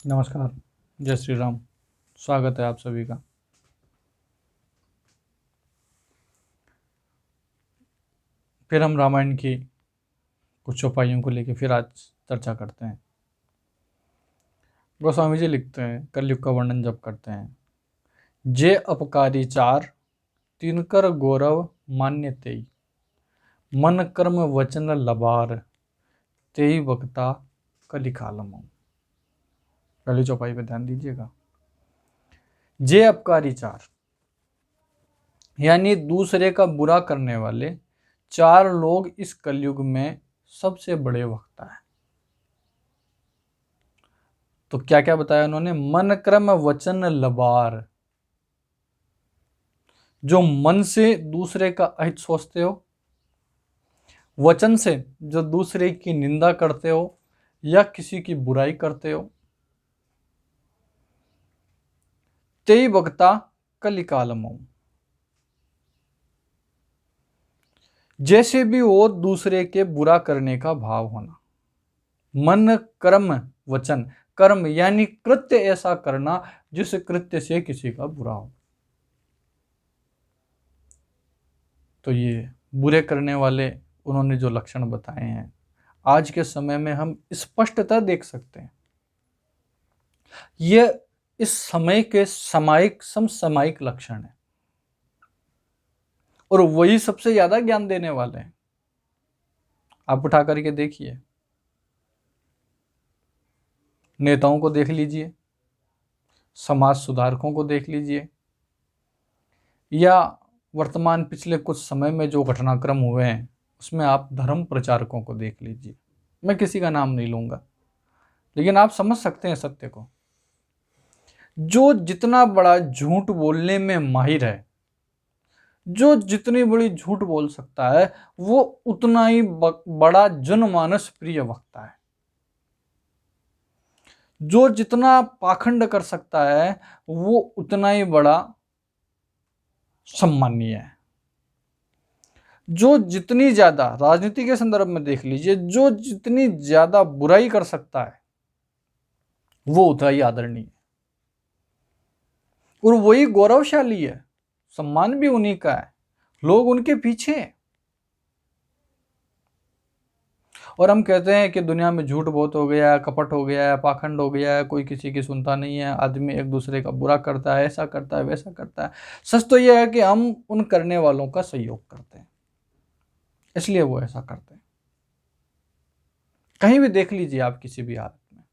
नमस्कार। जय श्री राम। स्वागत है आप सभी का। फिर हम रामायण की कुछ चौपाइयों को लेकर फिर आज चर्चा करते हैं। गोस्वामी जी लिखते हैं, कलयुग का वर्णन जब करते हैं, जे अपकारी चार तिनकर गौरव मान्य तेई, मन कर्म वचन लबार तेई वक्ता कलिकालम। पहली चौपाई पे ध्यान दीजिएगा। जे अपकारी चार यानी दूसरे का बुरा करने वाले चार लोग इस कलयुग में सबसे बड़े वक्ता है। तो क्या क्या बताया उन्होंने? मन क्रम वचन लबार, जो मन से दूसरे का अहित सोचते हो, वचन से जो दूसरे की निंदा करते हो या किसी की बुराई करते हो, तेई वक्ता कलिकालमो, जैसे भी वो दूसरे के बुरा करने का भाव होना। मन कर्म वचन, कर्म यानी कृत्य ऐसा करना जिस कृत्य से किसी का बुरा हो। तो ये बुरे करने वाले उन्होंने जो लक्षण बताए हैं, आज के समय में हम स्पष्टता देख सकते हैं। ये इस समय के सामायिक समसामयिक लक्षण है और वही सबसे ज्यादा ज्ञान देने वाले हैं। आप उठा करके देखिए, नेताओं को देख लीजिए, समाज सुधारकों को देख लीजिए, या वर्तमान पिछले कुछ समय में जो घटनाक्रम हुए हैं उसमें आप धर्म प्रचारकों को देख लीजिए। मैं किसी का नाम नहीं लूंगा, लेकिन आप समझ सकते हैं सत्य को। जो जितना बड़ा झूठ बोलने में माहिर है, जो जितनी बड़ी झूठ बोल सकता है, वो उतना ही बड़ा जनमानस प्रिय वक्ता है। जो जितना पाखंड कर सकता है, वो उतना ही बड़ा सम्मानीय है। जो जितनी ज्यादा, राजनीति के संदर्भ में देख लीजिए, जो जितनी ज्यादा बुराई कर सकता है वो उतना ही आदरणीय है और वही गौरवशाली है। सम्मान भी उन्हीं का है, लोग उनके पीछे हैं। और हम कहते हैं कि दुनिया में झूठ बहुत हो गया है, कपट हो गया है, पाखंड हो गया है, कोई किसी की सुनता नहीं है, आदमी एक दूसरे का बुरा करता है, ऐसा करता है, वैसा करता है। सच तो यह है कि हम उन करने वालों का सहयोग करते हैं, इसलिए वो ऐसा करते हैं। कहीं भी देख लीजिए आप, किसी भी हालत में।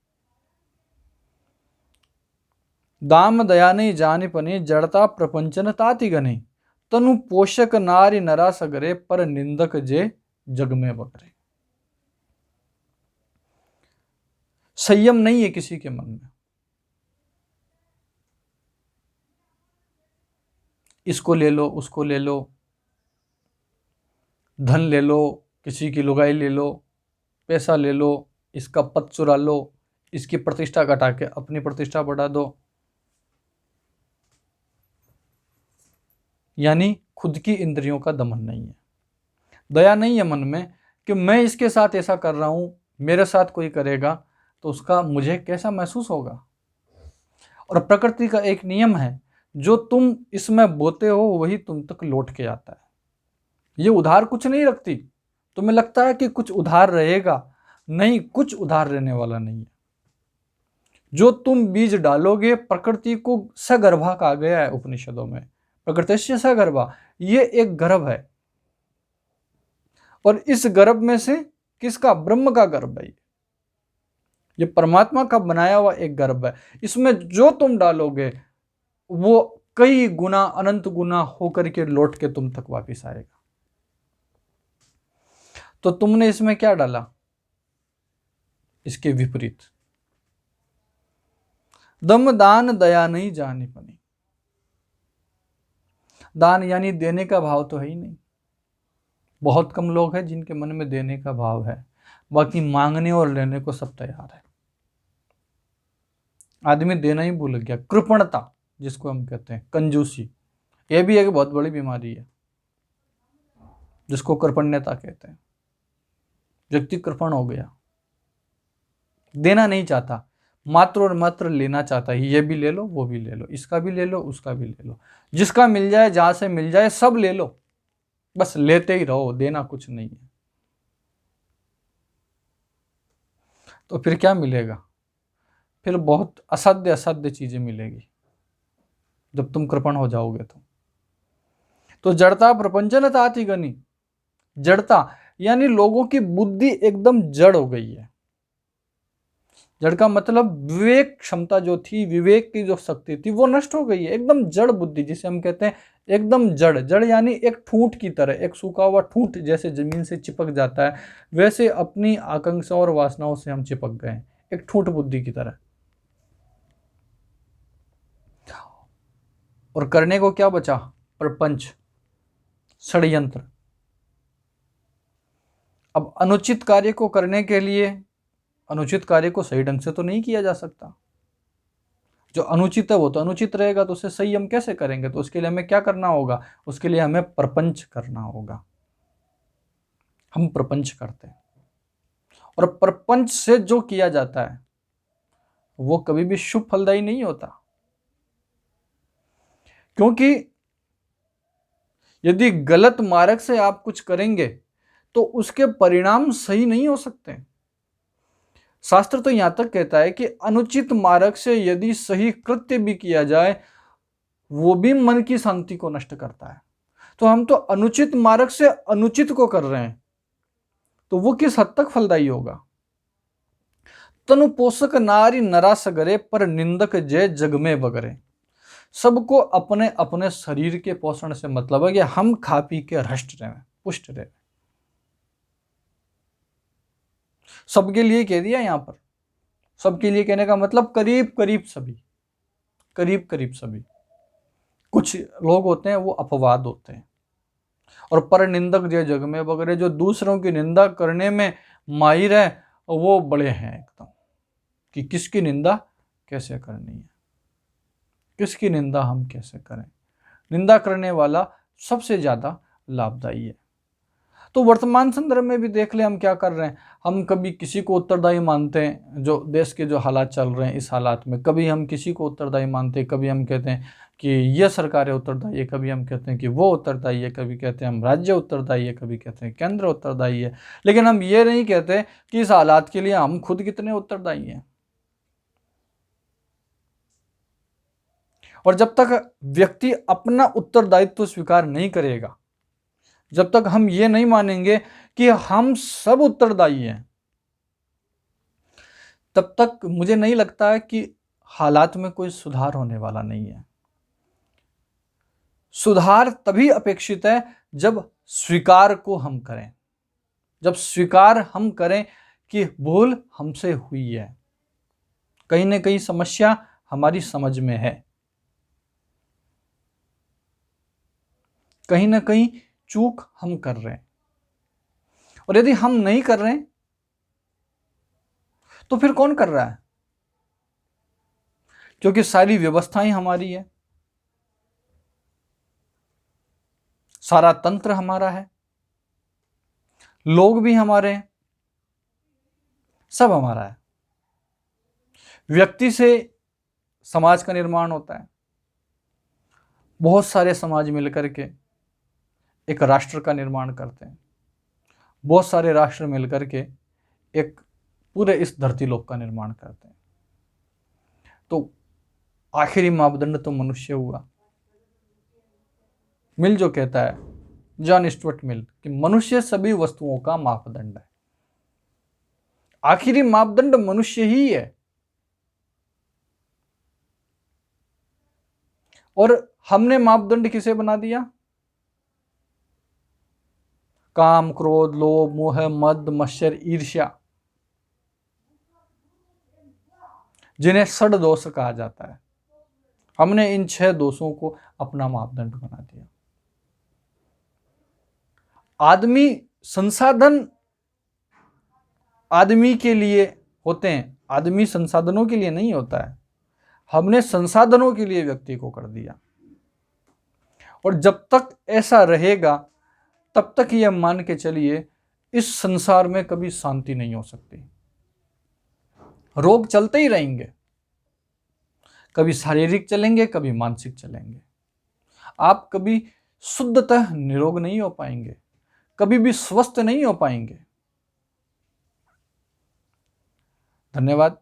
दाम दया नहीं जाने पनी, जड़ता प्रपंचन ताति गने, तनु पोषक नारी नरा सगरे, पर निंदक जे जग में बकरे। संयम नहीं है किसी के मन में। इसको ले लो, उसको ले लो, धन ले लो, किसी की लुगाई ले लो, पैसा ले लो, इसका पद चुरा लो, इसकी प्रतिष्ठा घटा के अपनी प्रतिष्ठा बढ़ा दो। यानी खुद की इंद्रियों का दमन नहीं है, दया नहीं है मन में कि मैं इसके साथ ऐसा कर रहा हूं, मेरे साथ कोई करेगा तो उसका मुझे कैसा महसूस होगा। और प्रकृति का एक नियम है, जो तुम इसमें बोते हो वही तुम तक लौट के आता है। ये उधार कुछ नहीं रखती। तुम्हें लगता है कि कुछ उधार रहेगा, नहीं, कुछ उधार रहने वाला नहीं है। जो तुम बीज डालोगे, प्रकृति को सगर्भा कहा गया है उपनिषदों में, प्रकृतिश्च सगर्भा, ये एक गर्भ है। और इस गर्भ में से किसका? ब्रह्म का गर्भ है। ये परमात्मा का बनाया हुआ एक गर्भ है। इसमें जो तुम डालोगे वो कई गुना, अनंत गुना होकर के लौट के तुम तक वापिस आएगा। तो तुमने इसमें क्या डाला? इसके विपरीत। दम दान दया नहीं जानी पनी। दान यानी देने का भाव तो है ही नहीं। बहुत कम लोग हैं जिनके मन में देने का भाव है, बाकी मांगने और लेने को सब तैयार है। आदमी देना ही भूल गया। कृपणता जिसको हम कहते हैं, कंजूसी, यह भी एक बहुत बड़ी बीमारी है जिसको कृपण्यता कहते हैं। व्यक्ति कृपण हो गया, देना नहीं चाहता, मात्र और मात्र लेना चाहता है, ये भी ले लो, वो भी ले लो, इसका भी ले लो, उसका भी ले लो, जिसका मिल जाए, जहां से मिल जाए सब ले लो, बस लेते ही रहो, देना कुछ नहीं है। तो फिर क्या मिलेगा? फिर बहुत असाध्य असाध्य चीजें मिलेगी जब तुम कृपण हो जाओगे। तो जड़ता प्रपंचनता थी गनी। जड़ता यानी लोगों की बुद्धि एकदम जड़ हो गई है। जड़ का मतलब विवेक क्षमता जो थी, विवेक की जो शक्ति थी, वो नष्ट हो गई है। एकदम जड़ बुद्धि, जिसे हम कहते हैं एकदम जड़। जड़ यानी एक ठूंठ की तरह, एक सूखा हुआ ठूंठ जैसे जमीन से चिपक जाता है, वैसे अपनी आकांक्षाओं और वासनाओं से हम चिपक गए, एक ठूंठ बुद्धि की तरह। और करने को क्या बचा? प्रपंच, षड्यंत्र। अब अनुचित कार्य को करने के लिए, अनुचित कार्य को सही ढंग से तो नहीं किया जा सकता। जो अनुचित है वो तो अनुचित रहेगा, तो उसे सही हम कैसे करेंगे? तो उसके लिए हमें क्या करना होगा? उसके लिए हमें प्रपंच करना होगा। हम प्रपंच करते हैं, और प्रपंच से जो किया जाता है वो कभी भी शुभ फलदायी नहीं होता। क्योंकि यदि गलत मार्ग से आप कुछ करेंगे तो उसके परिणाम सही नहीं हो सकते। शास्त्र तो यहां तक कहता है कि अनुचित मार्ग से यदि सही कृत्य भी किया जाए, वो भी मन की शांति को नष्ट करता है। तो हम तो अनुचित मार्ग से अनुचित को कर रहे हैं, तो वो किस हद तक फलदायी होगा? तनु पोषक नारी नरा सगरे, पर निंदक जय जग में बगरे। सबको अपने अपने शरीर के पोषण से मतलब है कि हम खा पी के हष्ट रहे, पुष्ट रहे। सबके लिए कह दिया यहां पर। सबके लिए कहने का मतलब करीब करीब सभी, करीब करीब सभी। कुछ लोग होते हैं वो अपवाद होते हैं। और पर निंदक जय जग में बगरे, जो दूसरों की निंदा करने में माहिर है, वो बड़े हैं एकदम, कि किसकी निंदा कैसे करनी है, किसकी निंदा हम कैसे करें। निंदा करने वाला सबसे ज्यादा लाभदायी है। तो वर्तमान संदर्भ में भी देख ले हम क्या कर रहे हैं। हम कभी किसी को उत्तरदायी मानते हैं, जो देश के जो हालात चल रहे हैं इस हालात में, कभी हम किसी को उत्तरदायी मानते हैं, कभी हम कहते हैं कि यह सरकार है उत्तरदायी है, कभी हम कहते हैं कि वो उत्तरदायी है, कभी कहते हैं हम राज्य उत्तरदायी है, कभी कहते हैं केंद्र उत्तरदायी है। लेकिन हम ये नहीं कहते कि इस हालात के लिए हम खुद कितने उत्तरदायी हैं। और जब तक व्यक्ति अपना उत्तरदायित्व स्वीकार नहीं करेगा, जब तक हम ये नहीं मानेंगे कि हम सब उत्तरदायी हैं, तब तक मुझे नहीं लगता है कि हालात में कोई सुधार होने वाला नहीं है। सुधार तभी अपेक्षित है जब स्वीकार को हम करें, जब स्वीकार हम करें कि भूल हमसे हुई है, कहीं ना कहीं समस्या हमारी समझ में है, कहीं ना कहीं चूक हम कर रहे हैं। और यदि हम नहीं कर रहे हैं तो फिर कौन कर रहा है? क्योंकि सारी व्यवस्थाएं हमारी है, सारा तंत्र हमारा है, लोग भी हमारे हैं, सब हमारा है। व्यक्ति से समाज का निर्माण होता है, बहुत सारे समाज मिलकर के एक राष्ट्र का निर्माण करते हैं, बहुत सारे राष्ट्र मिलकर के एक पूरे इस धरती लोक का निर्माण करते हैं। तो आखिरी मापदंड तो मनुष्य हुआ। मिल जो कहता है, जॉन स्टुअर्ट मिल, कि मनुष्य सभी वस्तुओं का मापदंड है। आखिरी मापदंड मनुष्य ही है। और हमने मापदंड किसे बना दिया? काम, क्रोध, लोभ, मोह, मद, मत्सर, ईर्ष्या, जिन्हें षड दोष कहा जाता है। हमने इन 6 दोषों को अपना मापदंड बना दिया। आदमी संसाधन आदमी के लिए होते हैं, आदमी संसाधनों के लिए नहीं होता है। हमने संसाधनों के लिए व्यक्ति को कर दिया। और जब तक ऐसा रहेगा तब तक यह मान के चलिए इस संसार में कभी शांति नहीं हो सकती। रोग चलते ही रहेंगे, कभी शारीरिक चलेंगे, कभी मानसिक चलेंगे। आप कभी शुद्धतः निरोग नहीं हो पाएंगे, कभी भी स्वस्थ नहीं हो पाएंगे। धन्यवाद।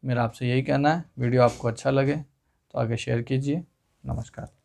मेरा आपसे यही कहना है। वीडियो आपको अच्छा लगे तो आगे शेयर कीजिए। नमस्कार।